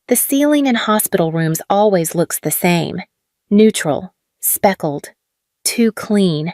The ceiling in hospital rooms always looks the same. Neutral, speckled, too clean.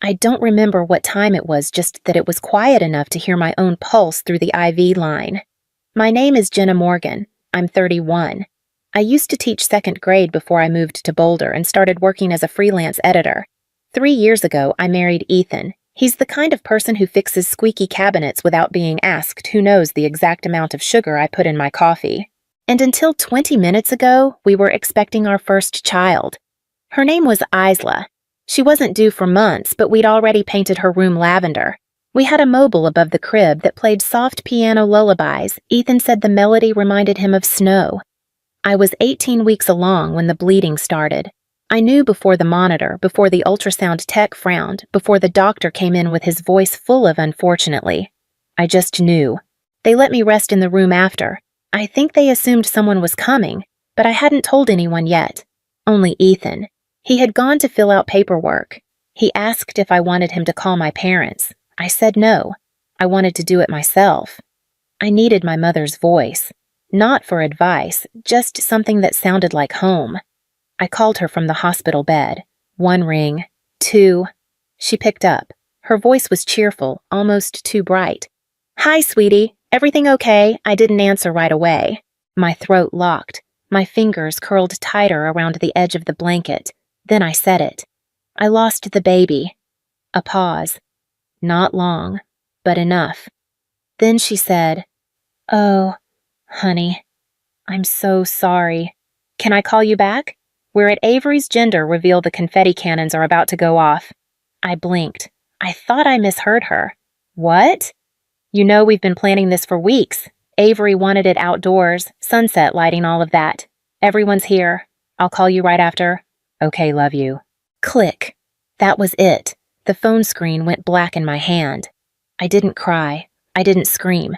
I don't remember what time it was, just that it was quiet enough to hear my own pulse through the IV line. My name is Jenna Morgan. I'm 31. I used to teach second grade before I moved to Boulder and started working as a freelance editor. 3 years ago, I married Ethan. He's the kind of person who fixes squeaky cabinets without being asked who knows the exact amount of sugar I put in my coffee. And until 20 minutes ago, we were expecting our first child. Her name was Isla. She wasn't due for months, but we'd already painted her room lavender. We had a mobile above the crib that played soft piano lullabies. Ethan said the melody reminded him of snow. I was 18 weeks along when the bleeding started. I knew before the monitor, before the ultrasound tech frowned, before the doctor came in with his voice full of unfortunately. I just knew. They let me rest in the room after. I think they assumed someone was coming, but I hadn't told anyone yet. Only Ethan. He had gone to fill out paperwork. He asked if I wanted him to call my parents. I said no. I wanted to do it myself. I needed my mother's voice. Not for advice, just something that sounded like home. I called her from the hospital bed. 1 ring, 2. She picked up. Her voice was cheerful, almost too bright. "Hi, sweetie. Everything okay?" I didn't answer right away. My throat locked. My fingers curled tighter around the edge of the blanket. Then I said it. "I lost the baby." A pause. Not long, but enough. Then she said, "Oh, honey, I'm so sorry. Can I call you back? We're at Avery's gender reveal. The confetti cannons are about to go off." I blinked. I thought I misheard her. "What?" "You know we've been planning this for weeks. Avery wanted it outdoors, sunset lighting, all of that. Everyone's here. I'll call you right after. Okay, love you." Click. That was it. The phone screen went black in my hand. I didn't cry. I didn't scream.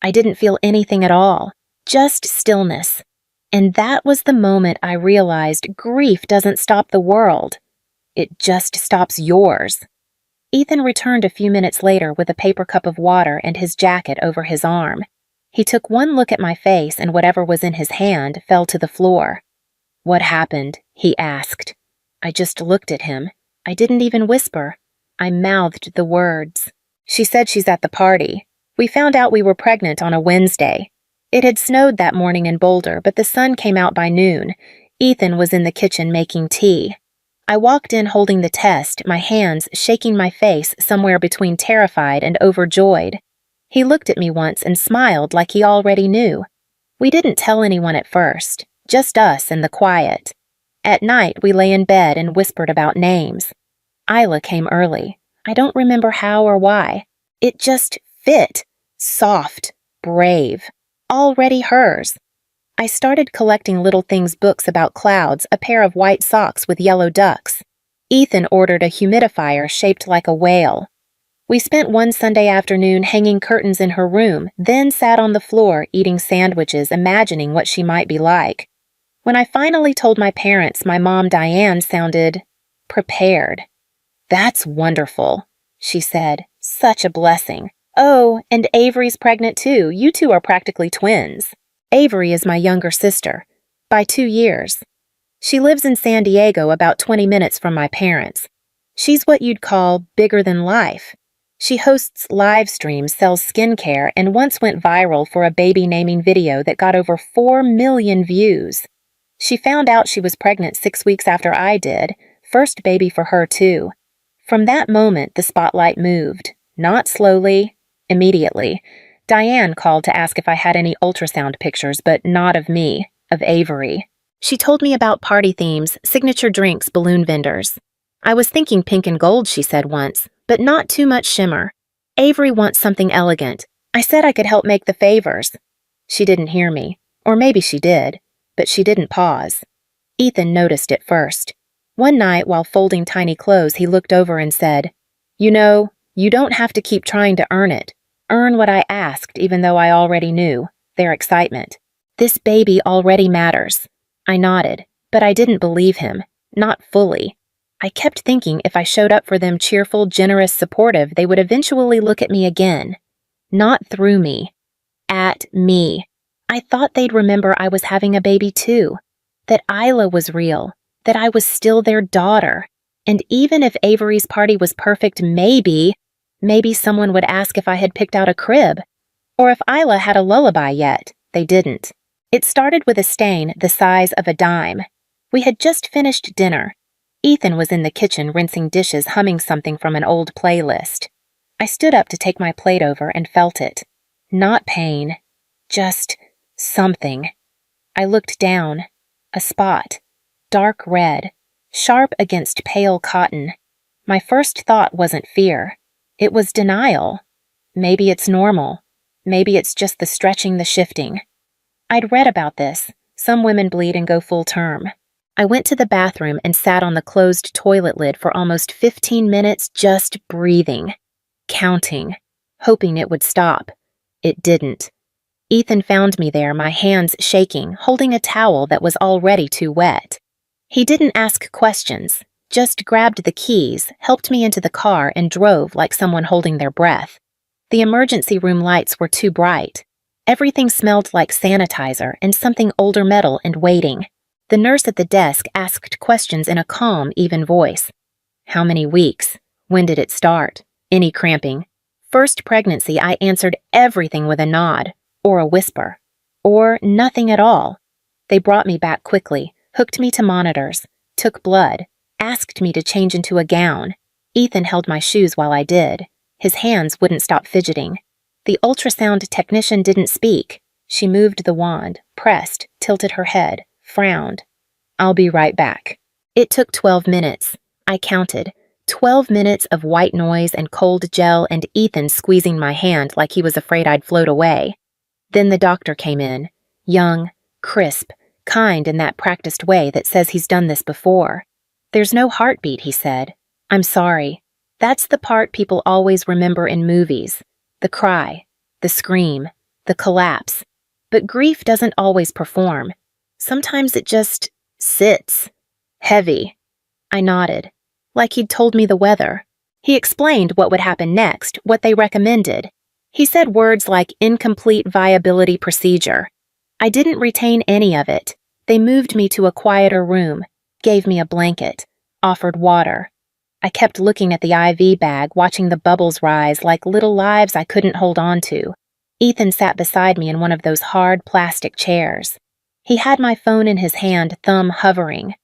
I didn't feel anything at all. Just stillness. And that was the moment I realized grief doesn't stop the world. It just stops yours. Ethan returned a few minutes later with a paper cup of water and his jacket over his arm. He took one look at my face, and whatever was in his hand fell to the floor. "What happened?" he asked. I just looked at him. I didn't even whisper. I mouthed the words. "She said she's at the party. We found out we were pregnant on a Wednesday. It had snowed that morning in Boulder, but the sun came out by noon. Ethan was in the kitchen making tea. I walked in holding the test, my hands shaking my face somewhere between terrified and overjoyed. He looked at me once and smiled like he already knew. We didn't tell anyone at first, just us in the quiet. At night, we lay in bed and whispered about names. Isla came early. I don't remember how or why. It just fit. Soft, brave. Already hers. I started collecting little things, books about clouds, a pair of white socks with yellow ducks. Ethan ordered a humidifier shaped like a whale. We spent one Sunday afternoon hanging curtains in her room, then sat on the floor eating sandwiches, imagining what she might be like. When I finally told my parents, my mom Diane sounded prepared. "That's wonderful," she said. "Such a blessing. Oh, and Avery's pregnant too. You two are practically twins." Avery is my younger sister, by 2 years. She lives in San Diego, about 20 minutes from my parents. She's what you'd call bigger than life. She hosts live streams, sells skincare, and once went viral for a baby naming video that got over 4 million views. She found out she was pregnant 6 weeks after I did, first baby for her too. From that moment, the spotlight moved, not slowly, immediately. Diane called to ask if I had any ultrasound pictures, but not of me, of Avery. She told me about party themes, signature drinks, balloon vendors. "I was thinking pink and gold," she said once, "but not too much shimmer. Avery wants something elegant. I said I could help make the favors." She didn't hear me, or maybe she did, but she didn't pause. Ethan noticed it first. One night, while folding tiny clothes, he looked over and said, "You know, you don't have to keep trying to earn it. Earn what I asked, even though I already knew." Their excitement. "This baby already matters." I nodded, but I didn't believe him. Not fully. I kept thinking if I showed up for them cheerful, generous, supportive, they would eventually look at me again. Not through me. At me. I thought they'd remember I was having a baby too, that Isla was real, that I was still their daughter. And even if Avery's party was perfect, maybe someone would ask if I had picked out a crib. Or if Isla had a lullaby yet. They didn't. It started with a stain the size of a dime. We had just finished dinner. Ethan was in the kitchen rinsing dishes, humming something from an old playlist. I stood up to take my plate over and felt it. Not pain. Just something. I looked down. A spot. Dark red. Sharp against pale cotton. My first thought wasn't fear. It was denial. Maybe it's normal. Maybe it's just the stretching, the shifting. I'd read about this. Some women bleed and go full term. I went to the bathroom and sat on the closed toilet lid for almost 15 minutes just breathing, counting, hoping it would stop. It didn't. Ethan found me there, my hands shaking, holding a towel that was already too wet. He didn't ask questions, just grabbed the keys, helped me into the car, and drove like someone holding their breath. The emergency room lights were too bright. Everything smelled like sanitizer and something older metal and waiting. The nurse at the desk asked questions in a calm, even voice. How many weeks? When did it start? Any cramping? First pregnancy, I answered everything with a nod, or a whisper, or nothing at all. They brought me back quickly, hooked me to monitors, took blood, asked me to change into a gown. Ethan held my shoes while I did. His hands wouldn't stop fidgeting. The ultrasound technician didn't speak. She moved the wand, pressed, tilted her head, frowned. I'll be right back. It took 12 minutes. I counted. 12 minutes of white noise and cold gel and Ethan squeezing my hand like he was afraid I'd float away. Then the doctor came in. Young, crisp, kind in that practiced way that says he's done this before. There's no heartbeat, he said. I'm sorry. That's the part people always remember in movies. The cry, the scream, the collapse. But grief doesn't always perform. Sometimes it just sits. Heavy. I nodded, like he'd told me the weather. He explained what would happen next, what they recommended. He said words like incomplete viability procedure. I didn't retain any of it. They moved me to a quieter room, gave me a blanket, offered water. I kept looking at the IV bag, watching the bubbles rise like little lives I couldn't hold on to. Ethan sat beside me in one of those hard plastic chairs. He had my phone in his hand, thumb hovering.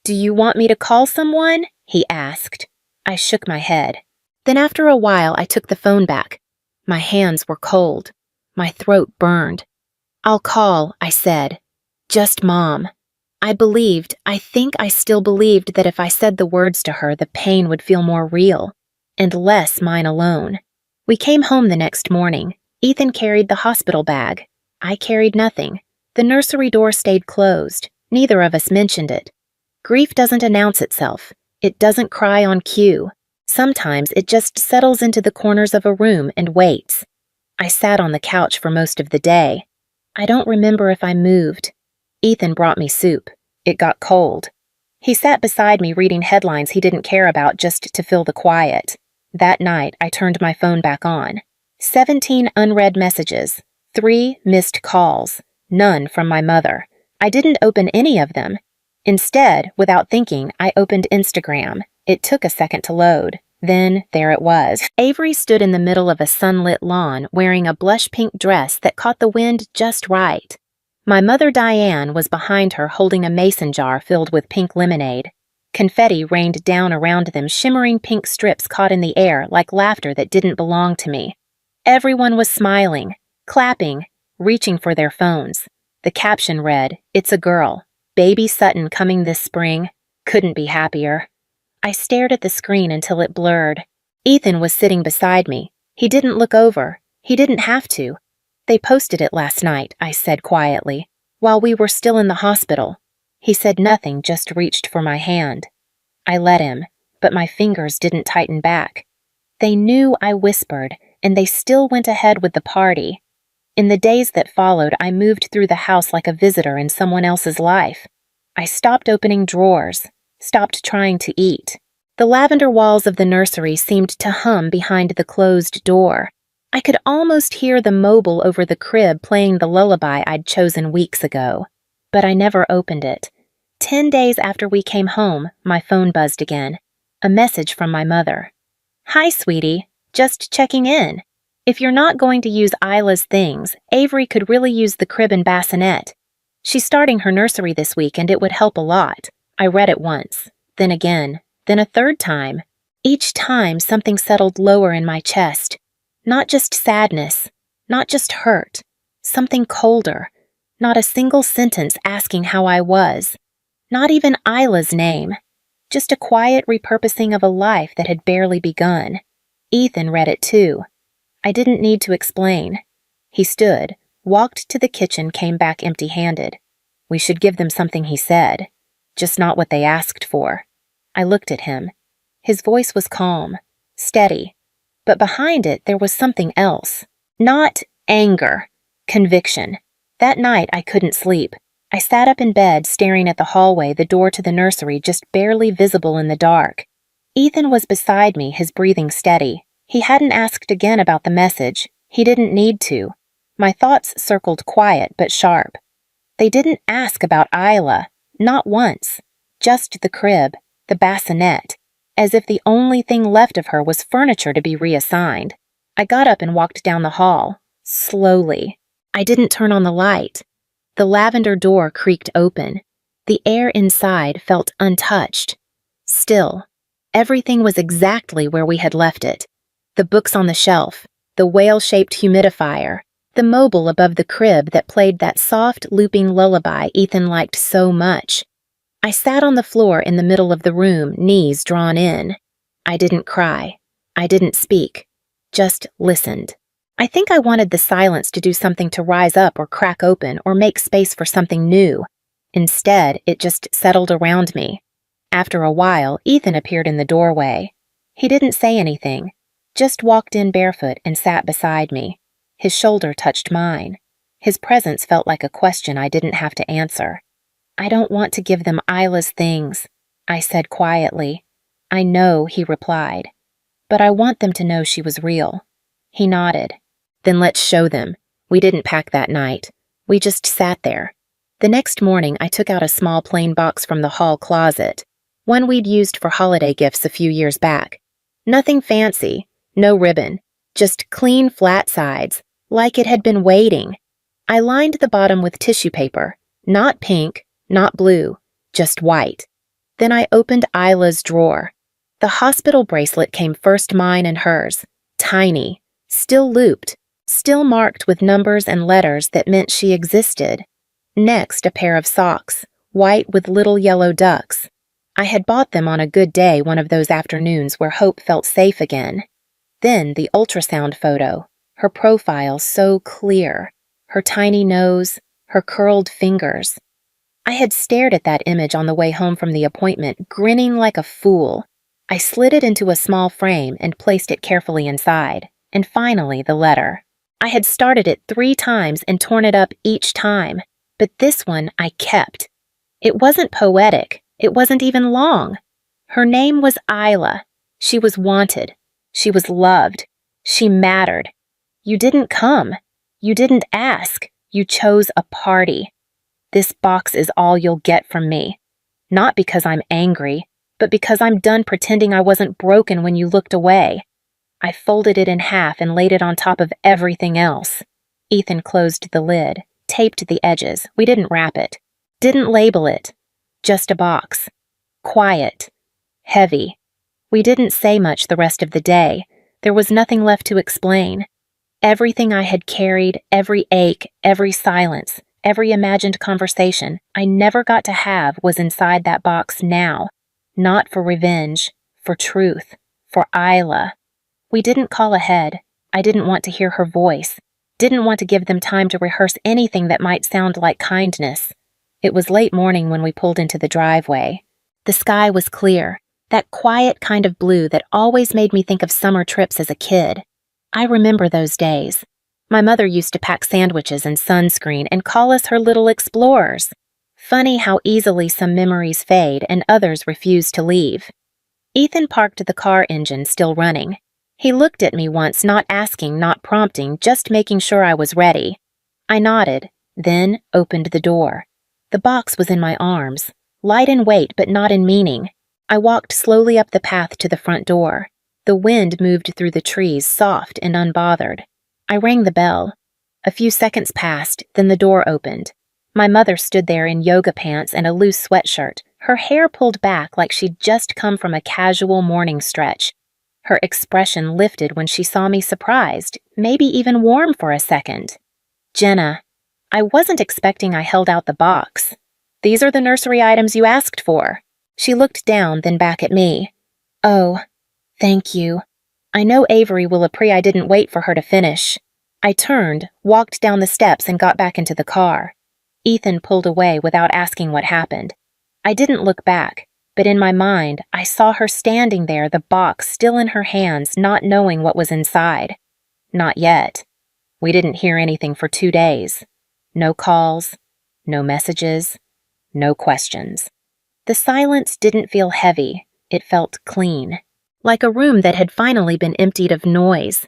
Do you want me to call someone? He asked. I shook my head. Then after a while, I took the phone back. My hands were cold. My throat burned. I'll call, I said. Just Mom. I think I still believed that if I said the words to her, the pain would feel more real, and less mine alone. We came home the next morning. Ethan carried the hospital bag. I carried nothing. The nursery door stayed closed. Neither of us mentioned it. Grief doesn't announce itself. It doesn't cry on cue. Sometimes it just settles into the corners of a room and waits. I sat on the couch for most of the day. I don't remember if I moved. Ethan brought me soup. It got cold. He sat beside me reading headlines he didn't care about just to fill the quiet. That night, I turned my phone back on. 17 unread messages. 3 missed calls. None from my mother. I didn't open any of them. Instead, without thinking, I opened Instagram. It took a second to load. Then, there it was. Avery stood in the middle of a sunlit lawn wearing a blush pink dress that caught the wind just right. My mother Diane was behind her holding a mason jar filled with pink lemonade. Confetti rained down around them, shimmering pink strips caught in the air like laughter that didn't belong to me. Everyone was smiling, clapping, reaching for their phones. The caption read, "It's a girl. Baby Sutton coming this spring. Couldn't be happier." I stared at the screen until it blurred. Ethan was sitting beside me. He didn't look over. He didn't have to. They posted it last night, I said quietly, while we were still in the hospital. He said nothing, just reached for my hand. I let him, but my fingers didn't tighten back. They knew I whispered, and they still went ahead with the party. In the days that followed, I moved through the house like a visitor in someone else's life. I stopped opening drawers, stopped trying to eat. The lavender walls of the nursery seemed to hum behind the closed door. I could almost hear the mobile over the crib playing the lullaby I'd chosen weeks ago. But I never opened it. 10 days after we came home, my phone buzzed again. A message from my mother. "Hi, sweetie. Just checking in. If you're not going to use Isla's things, Avery could really use the crib and bassinet. She's starting her nursery this week and it would help a lot." I read it once, then again, then a third time. Each time something settled lower in my chest. Not just sadness, not just hurt, something colder. Not a single sentence asking how I was. Not even Isla's name. Just a quiet repurposing of a life that had barely begun. Ethan read it too. I didn't need to explain. He stood, walked to the kitchen, came back empty-handed. We should give them something, he said. Just not what they asked for. I looked at him. His voice was calm, steady. But behind it there was something else. Not anger. Conviction. That night I couldn't sleep. I sat up in bed staring at the hallway, the door to the nursery just barely visible in the dark. Ethan was beside me, his breathing steady. He hadn't asked again about the message. He didn't need to. My thoughts circled quiet but sharp. They didn't ask about Isla, not once. Just the crib, the bassinet, as if the only thing left of her was furniture to be reassigned. I got up and walked down the hall, slowly. I didn't turn on the light. The lavender door creaked open. The air inside felt untouched. Still, everything was exactly where we had left it. The books on the shelf, the whale-shaped humidifier, the mobile above the crib that played that soft, looping lullaby Ethan liked so much. I sat on the floor in the middle of the room, knees drawn in. I didn't cry. I didn't speak. Just listened. I think I wanted the silence to do something, to rise up or crack open or make space for something new. Instead, it just settled around me. After a while, Ethan appeared in the doorway. He didn't say anything, just walked in barefoot and sat beside me. His shoulder touched mine. His presence felt like a question I didn't have to answer. "I don't want to give them Isla's things," I said quietly. "I know," he replied, "but I want them to know she was real." He nodded. "Then let's show them. We didn't pack that night. We just sat there." The next morning, I took out a small plain box from the hall closet, one we'd used for holiday gifts a few years back. Nothing fancy, no ribbon, just clean flat sides, like it had been waiting. I lined the bottom with tissue paper, not pink, not blue, just white. Then I opened Isla's drawer. The hospital bracelet came first, mine and hers, tiny, still looped, still marked with numbers and letters that meant she existed. Next, a pair of socks, white with little yellow ducks. I had bought them on a good day, one of those afternoons where hope felt safe again. Then the ultrasound photo, her profile so clear, her tiny nose, her curled fingers. I had stared at that image on the way home from the appointment, grinning like a fool. I slid it into a small frame and placed it carefully inside. And finally, the letter. I had started it 3 times and torn it up each time, but this one I kept. It wasn't poetic. It wasn't even long. Her name was Isla. She was wanted. She was loved. She mattered. You didn't come. You didn't ask. You chose a party. This box is all you'll get from me. Not because I'm angry, but because I'm done pretending I wasn't broken when you looked away. I folded it in half and laid it on top of everything else. Ethan closed the lid, taped the edges. We didn't wrap it. Didn't label it. Just a box. Quiet. Heavy. We didn't say much the rest of the day. There was nothing left to explain. Everything I had carried, every ache, every silence, every imagined conversation I never got to have was inside that box now. Not for revenge, for truth, for Isla. We didn't call ahead. I didn't want to hear her voice. Didn't want to give them time to rehearse anything that might sound like kindness. It was late morning when we pulled into the driveway. The sky was clear, that quiet kind of blue that always made me think of summer trips as a kid. I remember those days. My mother used to pack sandwiches and sunscreen and call us her little explorers. Funny how easily some memories fade and others refuse to leave. Ethan parked the car engine still running. He looked at me once, not asking, not prompting, just making sure I was ready. I nodded, then opened the door. The box was in my arms, light in weight but not in meaning. I walked slowly up the path to the front door. The wind moved through the trees, soft and unbothered. I rang the bell. A few seconds passed, then the door opened. My mother stood there in yoga pants and a loose sweatshirt, her hair pulled back like she'd just come from a casual morning stretch. Her expression lifted when she saw me, surprised, maybe even warm for a second. "Jenna, I wasn't expecting." I held out the box. "These are the nursery items you asked for." She looked down, then back at me. "Oh, thank you. I know Avery will appreciate." I didn't wait for her to finish. I turned, walked down the steps, and got back into the car. Ethan pulled away without asking what happened. I didn't look back, but in my mind, I saw her standing there, the box still in her hands, not knowing what was inside. Not yet. We didn't hear anything for 2 days. No calls, no messages, no questions. The silence didn't feel heavy. It felt clean, like a room that had finally been emptied of noise.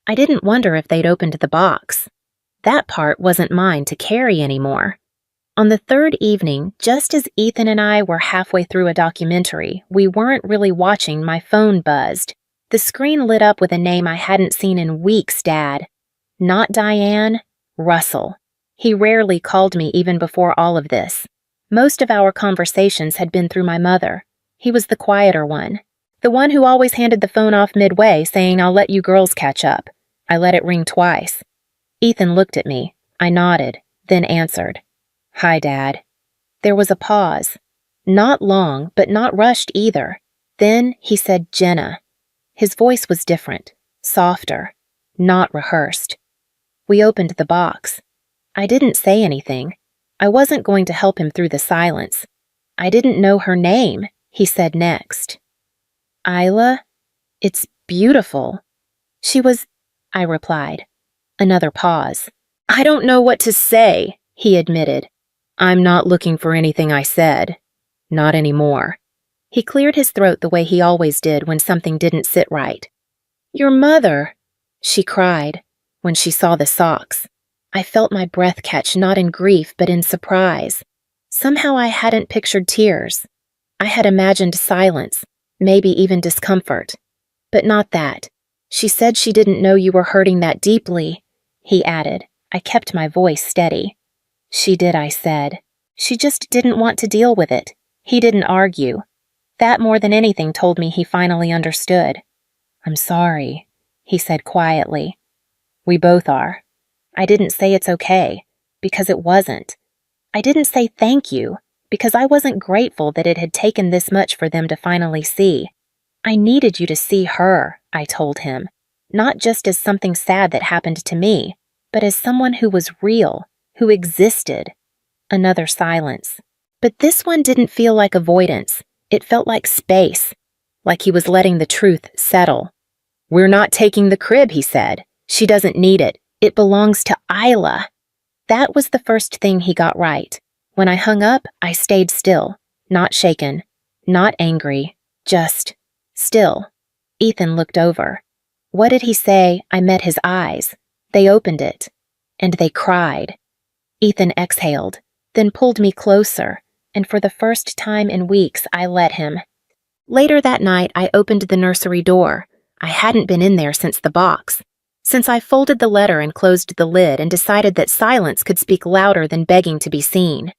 I didn't wonder if they'd opened the box. That part wasn't mine to carry anymore. On the third evening, just as Ethan and I were halfway through a documentary we weren't really watching, my phone buzzed. The screen lit up with a name I hadn't seen in weeks, Dad. Not Diane, Russell. He rarely called me even before all of this. Most of our conversations had been through my mother. He was the quieter one. The one who always handed the phone off midway, saying, "I'll let you girls catch up." I let it ring twice. Ethan looked at me. I nodded, then answered. "Hi, Dad." There was a pause. Not long, but not rushed either. Then he said, "Jenna." His voice was different, softer, not rehearsed. We opened the box. I didn't say anything. I wasn't going to help him through the silence. "I didn't know her name," he said next. "Isla? It's beautiful." "She was," I replied. Another pause. "I don't know what to say," he admitted. "I'm not looking for anything," I said. "Not anymore." He cleared his throat the way he always did when something didn't sit right. "Your mother," she cried, when she saw the socks. I felt my breath catch, not in grief, but in surprise. Somehow I hadn't pictured tears. I had imagined silence, maybe even discomfort. But not that. "She said she didn't know you were hurting that deeply," he added. I kept my voice steady. "She did," I said. "She just didn't want to deal with it." He didn't argue. That more than anything told me he finally understood. "I'm sorry," he said quietly. "We both are." I didn't say it's okay, because it wasn't. I didn't say thank you, because I wasn't grateful that it had taken this much for them to finally see. "I needed you to see her," I told him, not just as something sad that happened to me, but as someone who was real, who existed. Another silence. But this one didn't feel like avoidance. It felt like space, like he was letting the truth settle. "We're not taking the crib," he said. "She doesn't need it. It belongs to Isla." That was the first thing he got right. When I hung up, I stayed still, not shaken, not angry, just still. Ethan looked over. What did he say? I met his eyes. They opened it, and they cried. Ethan exhaled, then pulled me closer, and for the first time in weeks, I let him. Later that night, I opened the nursery door. I hadn't been in there since the box. Since I folded the letter and closed the lid and decided that silence could speak louder than begging to be seen.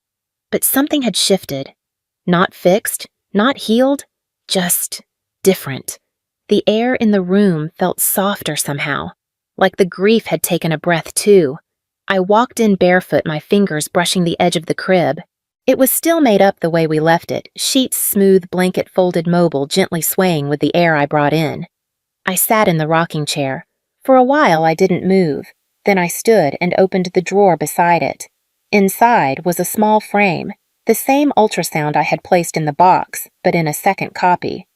But something had shifted. Not fixed, not healed, just different. The air in the room felt softer somehow, like the grief had taken a breath too. I walked in barefoot, my fingers brushing the edge of the crib. It was still made up the way we left it, sheets smooth, blanket-folded mobile, gently swaying with the air I brought in. I sat in the rocking chair. For a while I didn't move. Then I stood and opened the drawer beside it. Inside was a small frame, the same ultrasound I had placed in the box, but in a second copy.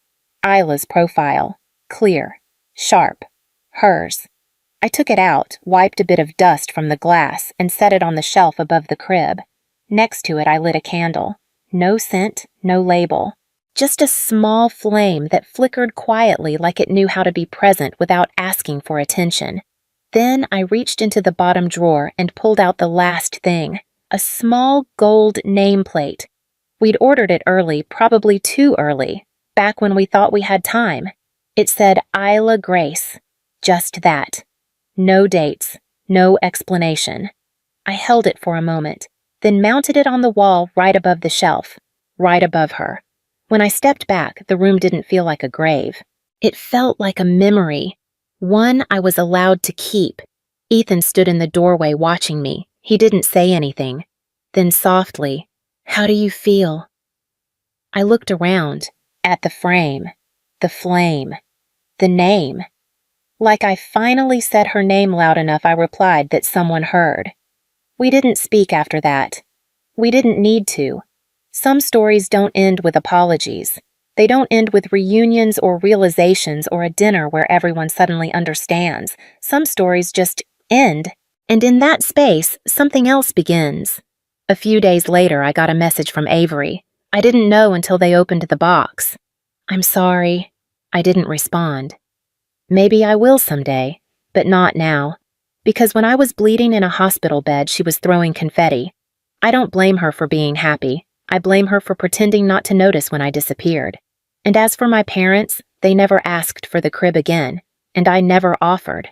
Isla's profile. Clear. Sharp. Hers. I took it out, wiped a bit of dust from the glass, and set it on the shelf above the crib. Next to it I lit a candle. No scent, no label. Just a small flame that flickered quietly like it knew how to be present without asking for attention. Then I reached into the bottom drawer and pulled out the last thing, a small gold nameplate. We'd ordered it early, probably too early, back when we thought we had time. It said Isla Grace. Just that. No dates, no explanation. I held it for a moment, then mounted it on the wall right above the shelf, right above her. When I stepped back, the room didn't feel like a grave. It felt like a memory, one I was allowed to keep. Ethan stood in the doorway watching me. He didn't say anything. Then softly, "How do you feel?" I looked around, at the frame, the flame, the name. Like I finally said her name loud enough, I replied that someone heard. We didn't speak after that. We didn't need to. Some stories don't end with apologies. They don't end with reunions or realizations or a dinner where everyone suddenly understands. Some stories just end, and in that space, something else begins. A few days later, I got a message from Avery. I didn't know until they opened the box. "I'm sorry." I didn't respond. Maybe I will someday, but not now. Because when I was bleeding in a hospital bed, she was throwing confetti. I don't blame her for being happy. I blame her for pretending not to notice when I disappeared. And as for my parents, they never asked for the crib again, and I never offered.